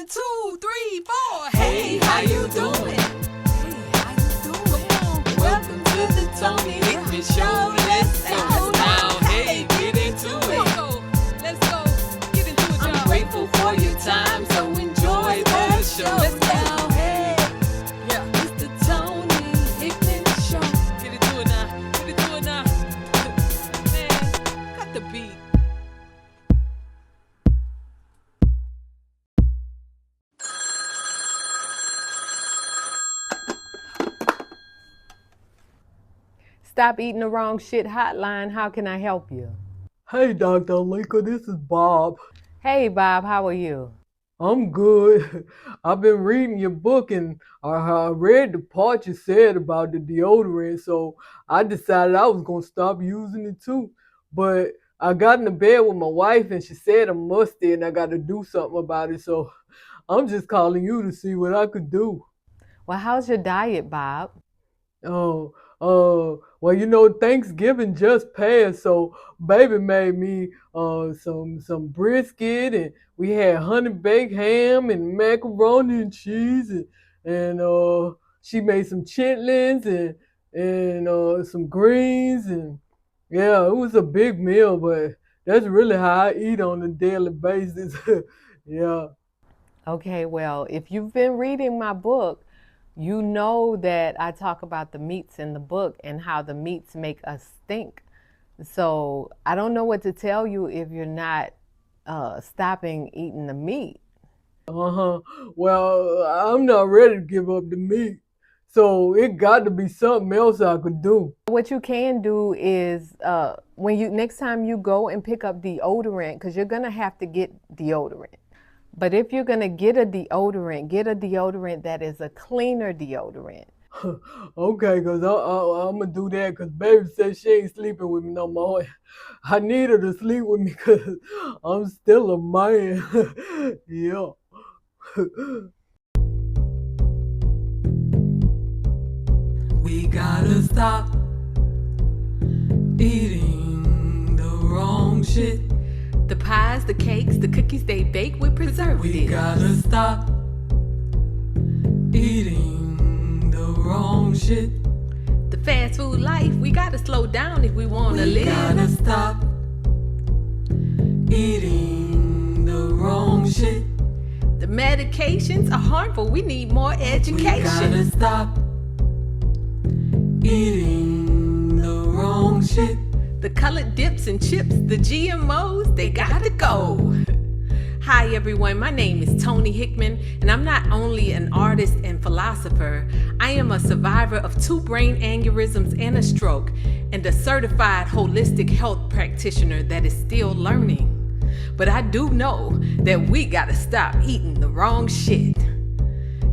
1, 2, 3, 4. Hey, how you doing? Hey, how you doing? Come on. Welcome to the Toni Hickman Show. Let's go now. Hey, get into it. Let's go. Get into it, y'all. I'm grateful for your time, so enjoy the show. Let's go. Hey, yeah, it's the Toni Hickman Show. Get into it now. Get into it now. Man, cut the beat. Stop Eating the Wrong Shit hotline. How can I help you? Hey, Dr. Alika, this is Bob. Hey, Bob, how are you? I'm good. I've been reading your book and I read the part you said about the deodorant, so I decided I was going to stop using it too. But I got in the bed with my wife and she said I'm musty and I got to do something about it, so I'm just calling you to see what I could do. Well, how's your diet, Bob? Oh, well, Thanksgiving just passed, so baby made me some brisket, and we had honey baked ham and macaroni and cheese, and she made some chitlins and some greens, and yeah, it was a big meal, but that's really how I eat on a daily basis. Yeah. Okay, well, if you've been reading my book, you know that I talk about the meats in the book and how the meats make us stink. So I don't know what to tell you if you're not stopping eating the meat. Uh-huh. Well, I'm not ready to give up the meat. So it got to be something else I could do. What you can do is when you next time you go and pick up deodorant, because you're gonna have to get deodorant. But if you're gonna get a deodorant that is a cleaner deodorant. Okay, because I'm going to do that because baby said she ain't sleeping with me no more. I need her to sleep with me because I'm still a man. Yeah. We gotta stop eating the wrong shit. The pies, the cakes, the cookies they bake with preservatives. We gotta stop eating the wrong shit. The fast food life, we gotta slow down if we wanna live. We gotta stop eating the wrong shit. The medications are harmful, we need more education. We gotta stop eating the wrong shit. The colored dips and chips, the GMOs, they gotta go. Hi everyone, my name is Toni Hickman, and I'm not only an artist and philosopher, I am a survivor of 2 brain aneurysms and a stroke, and a certified holistic health practitioner that is still learning. But I do know that we gotta stop eating the wrong shit.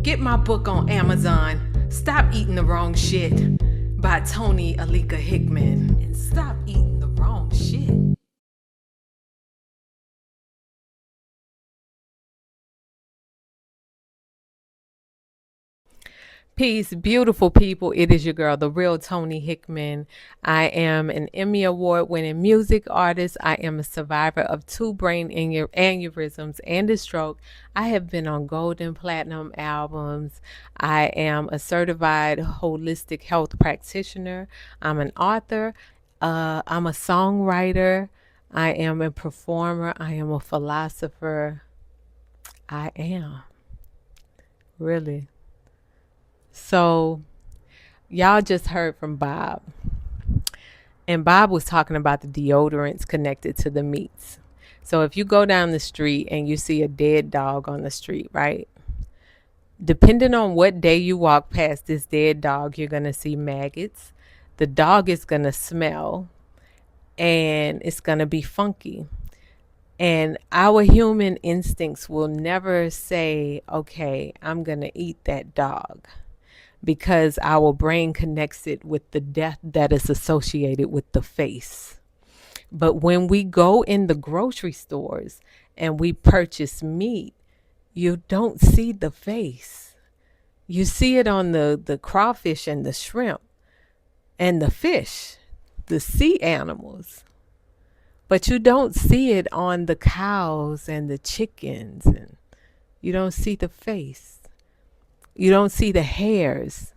Get my book on Amazon, Stop Eating the Wrong Shit, by Toni Alika Hickman, and stop eating the wrong shit. Peace, beautiful people. It is your girl, the real Toni Hickman. I am an Emmy Award-winning music artist. I am a survivor of 2 brain aneurysms and a stroke. I have been on gold and platinum albums. I am a certified holistic health practitioner. I'm an author. I'm a songwriter. I am a performer. I am a philosopher. I am. Really. So y'all just heard from Bob, and Bob was talking about the deodorants connected to the meats. So if you go down the street and you see a dead dog on the street, right? Depending on what day you walk past this dead dog, you're going to see maggots. The dog is going to smell and it's going to be funky. And our human instincts will never say, okay, I'm going to eat that dog, because our brain connects it with the death that is associated with the face. But when we go in the grocery stores and we purchase meat, you don't see the face. You see it on the crawfish and the shrimp and the fish, the sea animals. But you don't see it on the cows and the chickens and You don't see the face. You don't see the hairs.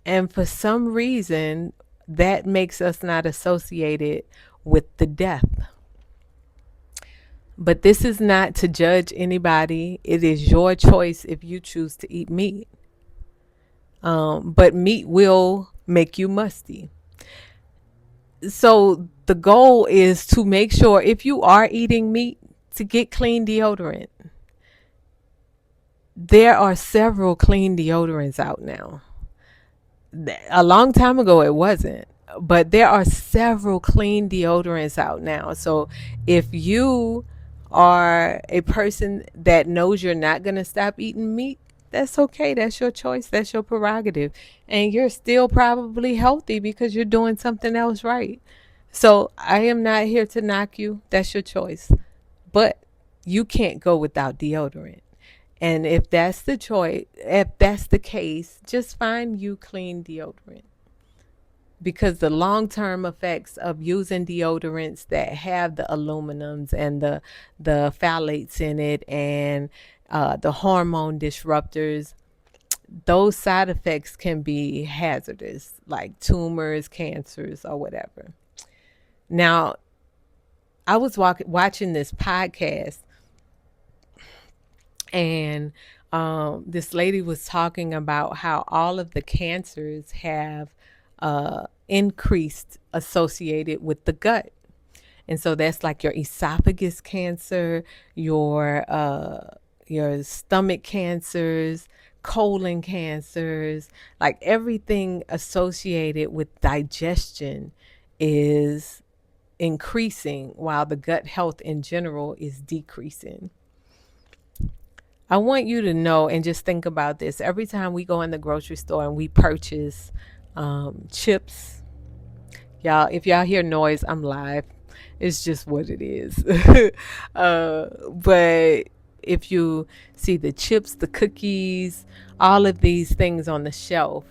And for some reason, that makes us not associated with the death. But this is not to judge anybody. It is your choice if you choose to eat meat. But meat will make you musty. So the goal is to make sure if you are eating meat, to get clean deodorant. There are several clean deodorants out now. A long time ago it wasn't, but there are several clean deodorants out now. So if you are a person that knows you're not going to stop eating meat, that's okay. That's your choice. That's your prerogative. And you're still probably healthy because you're doing something else right. So I am not here to knock you. That's your choice. But you can't go without deodorant. And if that's the choice, if that's the case, just find you clean deodorant. Because the long-term effects of using deodorants that have the aluminums and the phthalates in it and the hormone disruptors, those side effects can be hazardous, like tumors, cancers, or whatever. Now, I was watching this podcast, and this lady was talking about how all of the cancers have increased associated with the gut. And so that's like your esophagus cancer, your stomach cancers, colon cancers, like everything associated with digestion is increasing while the gut health in general is decreasing. I want you to know and just think about this. Every time we go in the grocery store and we purchase chips, y'all, if y'all hear noise, I'm live. It's just what it is. But if you see the chips, the cookies, all of these things on the shelf,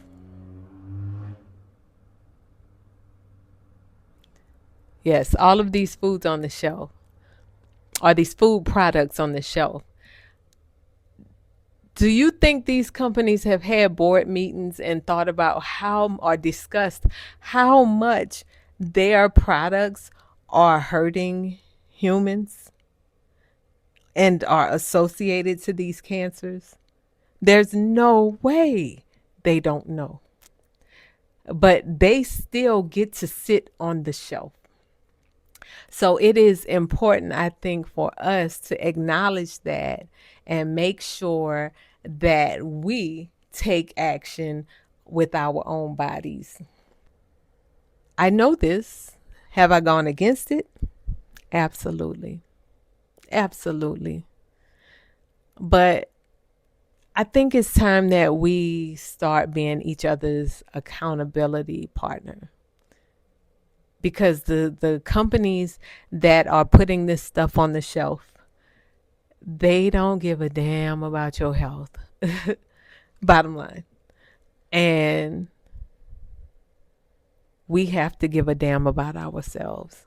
yes, all of these foods on the shelf, or these food products on the shelf, do you think these companies have had board meetings and thought about how, or discussed how much their products are hurting humans and are associated to these cancers? There's no way they don't know. But they still get to sit on the shelf. So it is important, I think, for us to acknowledge that and make sure that we take action with our own bodies. I know this. Have I gone against it? Absolutely. Absolutely. But I think it's time that we start being each other's accountability partner. Because the companies that are putting this stuff on the shelf, they don't give a damn about your health. Bottom line. And we have to give a damn about ourselves.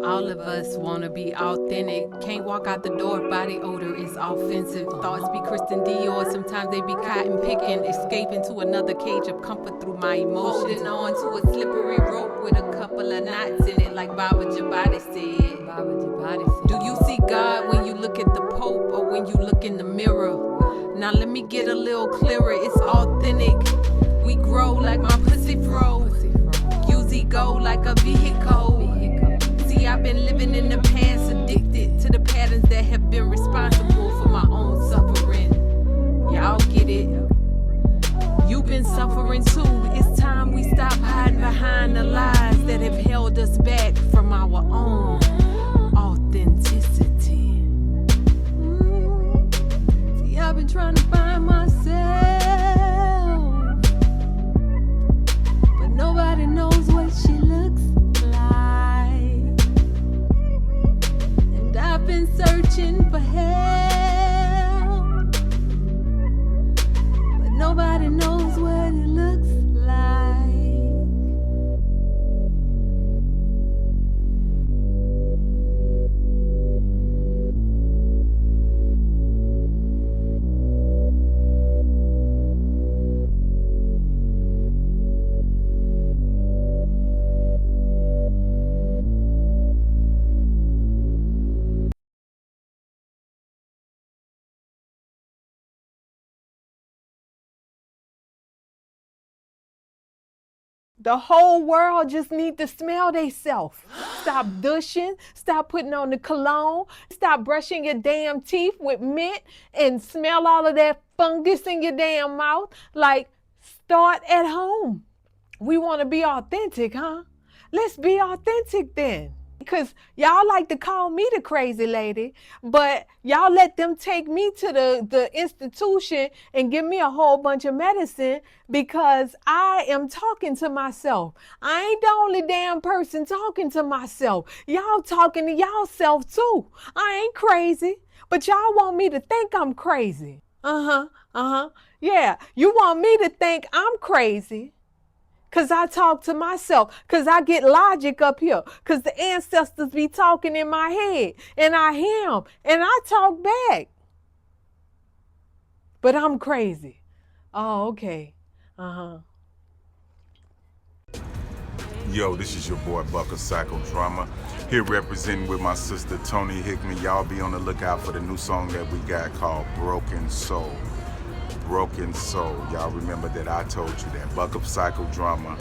All of us want to be authentic. Can't walk out the door if body odor is offensive. Thoughts be Kristen Dior, sometimes they be cotton picking. Escaping to another cage of comfort through my emotions. Holding on to a slippery rope with a couple of knots in it, like Baba Jabadi said. Do you see God when you look at the Pope or when you look in the mirror? Now let me get a little clearer, it's authentic. We grow like my pussy fro. Use go like a vehicle. I've been living in the past, addicted to the patterns that have been responsible for my own suffering. Y'all get it? You've been suffering too. It's time we stop hiding behind the lies that have held us back from our own authenticity. See, I've been trying to find myself, but nobody knows what she looks like. I've been searching for help, but nobody knows what it looks like. The whole world just need to smell theyself. Stop douching. Stop putting on the cologne. Stop brushing your damn teeth with mint and smell all of that fungus in your damn mouth. Like, start at home. We want to be authentic, huh? Let's be authentic then. Because y'all like to call me the crazy lady, but y'all let them take me to the institution and give me a whole bunch of medicine because I am talking to myself. I ain't the only damn person talking to myself. Y'all talking to y'all self too. I ain't crazy, but y'all want me to think I'm crazy. Yeah, you want me to think I'm crazy. Because I talk to myself. Because I get logic up here. Because the ancestors be talking in my head. And I hear them. And I talk back. But I'm crazy. Oh, okay. Yo, this is your boy Bucker Psychodrama. Here representing with my sister Toni Hickman. Y'all be on the lookout for the new song that we got called Broken Soul. Broken Soul. Y'all remember that I told you that. Buck Up Psychodrama.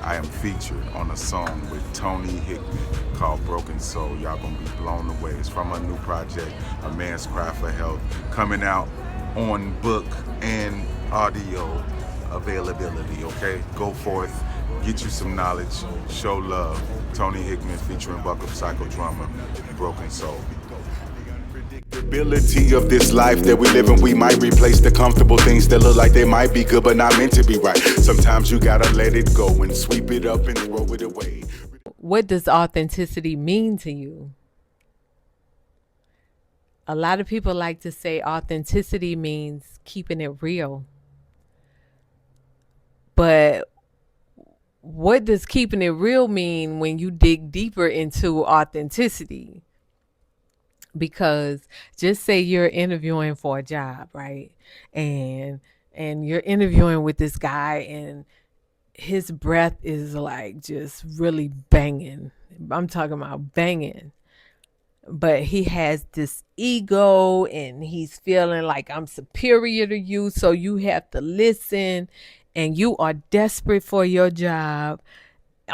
I am featured on a song with Toni Hickman called Broken Soul. Y'all gonna be blown away. It's from a new project, A Man's Cry for Help, coming out on book and audio availability, okay? Go forth, get you some knowledge, show love. Toni Hickman featuring Buck Up Psychodrama, Broken Soul. Ability of this life that we live in, we might replace the comfortable things that look like they might be good but not meant to be right. Sometimes you gotta let it go and sweep it up and throw it away. What does authenticity mean to you? A lot of people like to say authenticity means keeping it real. But what does keeping it real mean when you dig deeper into authenticity? Because just say you're interviewing for a job, right? And you're interviewing with this guy and his breath is like just really banging. I'm talking about banging. But he has this ego and he's feeling like I'm superior to you, so you have to listen, and you are desperate for your job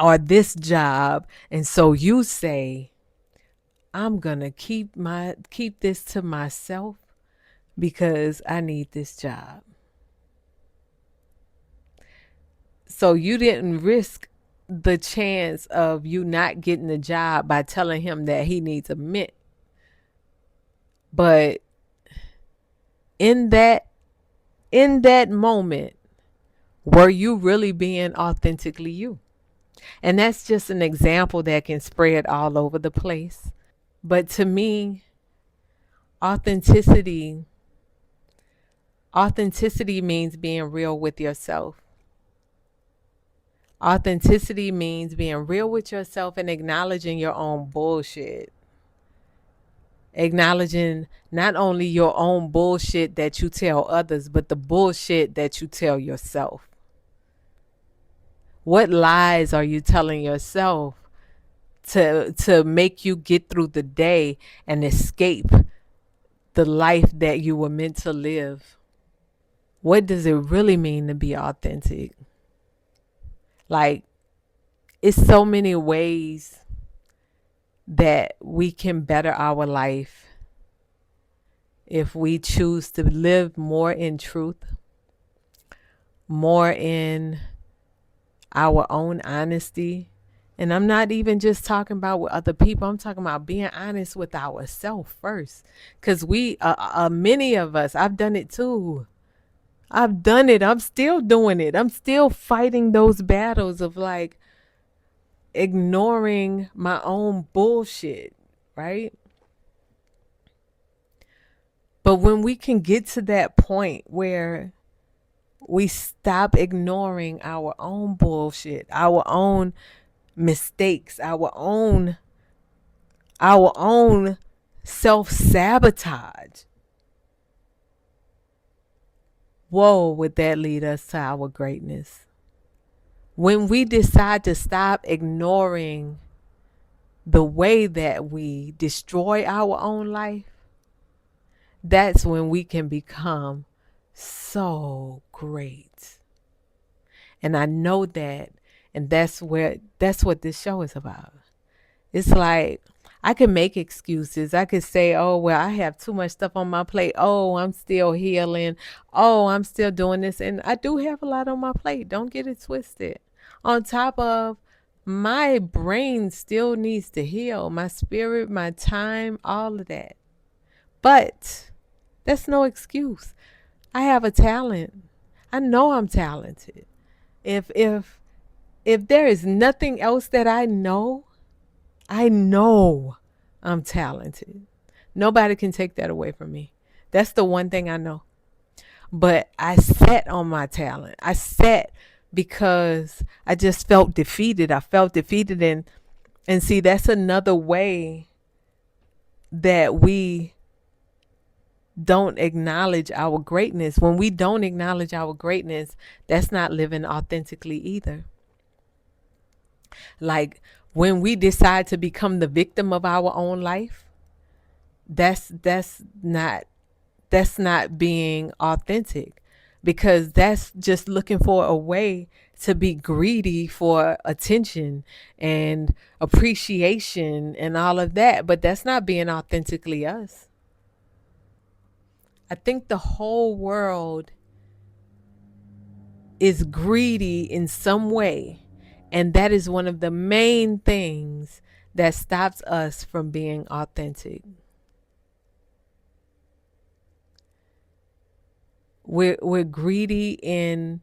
or this job, and so you say, I'm gonna keep this to myself because I need this job. So you didn't risk the chance of you not getting the job by telling him that he needs a mint. But in that moment, were you really being authentically you? And that's just an example that can spread all over the place. But to me, authenticity means being real with yourself. Authenticity means being real with yourself and acknowledging your own bullshit. Acknowledging not only your own bullshit that you tell others, but the bullshit that you tell yourself. What lies are you telling yourself to make you get through the day and escape the life that you were meant to live? What does it really mean to be authentic? Like, it's so many ways that we can better our life if we choose to live more in truth, more in our own honesty. And I'm not even just talking about with other people. I'm talking about being honest with ourselves first. Because many of us, I've done it too. I've done it. I'm still doing it. I'm still fighting those battles of like ignoring my own bullshit, right? But when we can get to that point where we stop ignoring our own bullshit, our own mistakes, our own self-sabotage, whoa, would that lead us to our greatness? When we decide to stop ignoring the way that we destroy our own life, that's when we can become so great. And I know that And that's what this show is about. It's like I can make excuses. I could say, oh, well, I have too much stuff on my plate. Oh, I'm still healing. Oh, I'm still doing this. And I do have a lot on my plate. Don't get it twisted. On top of my brain still needs to heal, my spirit, my time, all of that. But that's no excuse. I have a talent. I know I'm talented. If there is nothing else that I know I'm talented. Nobody can take that away from me. That's the one thing I know. But I sat on my talent. I sat because I just felt defeated. I felt defeated, and see, that's another way that we don't acknowledge our greatness. When we don't acknowledge our greatness, that's not living authentically either. Like when we decide to become the victim of our own life, that's not being authentic, because that's just looking for a way to be greedy for attention and appreciation and all of that. But that's not being authentically us. I think the whole world is greedy in some way. And that is one of the main things that stops us from being authentic. We're greedy in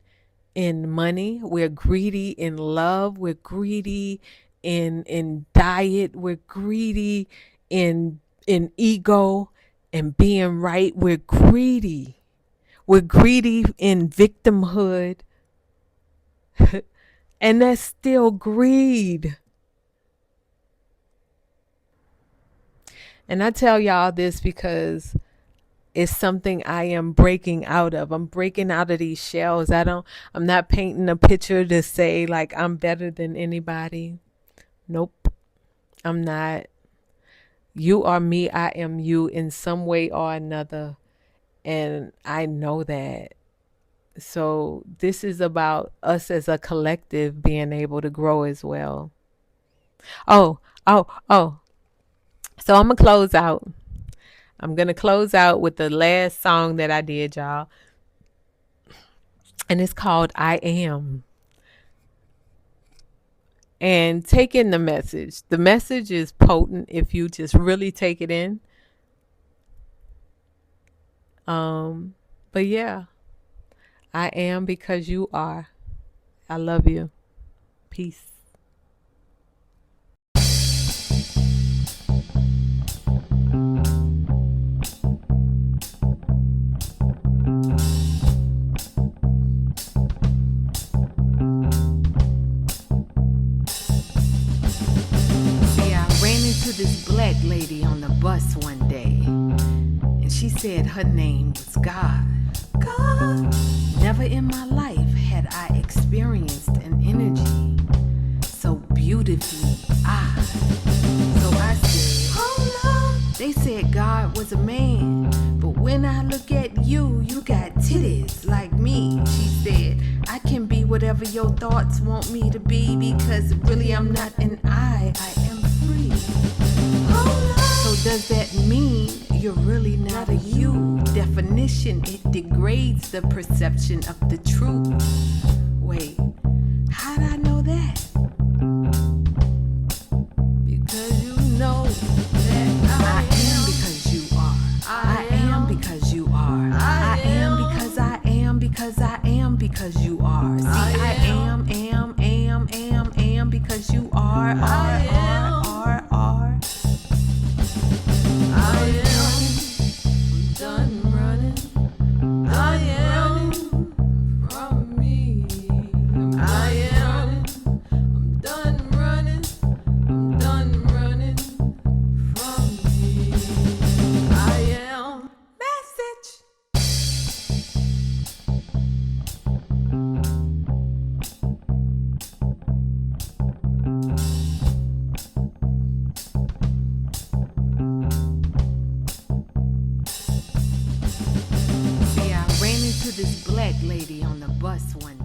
money. We're greedy in love. We're greedy in diet. We're greedy in ego and being right. We're greedy. We're greedy in victimhood. And that's still greed. And I tell y'all this because it's something I am breaking out of. I'm breaking out of these shells. I'm not painting a picture to say like I'm better than anybody. Nope. I'm not. You are me, I am you in some way or another. And I know that. So this is about us as a collective being able to grow as well. Oh. So I'm going to close out. I'm going to close out with the last song that I did, y'all. And it's called I Am. And take in the message. The message is potent if you just really take it in. But yeah, I am because you are. I love you. Peace. This black lady on the bus one day, and she said her name was God. God. Never in my life had I experienced an energy so beautifully odd. So I said, hold up. They said God was a man, but when I look at you, you got titties like me. She said, I can be whatever your thoughts want me to be, because really I'm not an I am free. So does that mean you're really not a you? Definition, it degrades the perception of the truth. Wait, how'd I know that? Because you know that I am because you are. I am because you are. I am because I am because I am because you are. See, I am because you are. This black lady on the bus one day.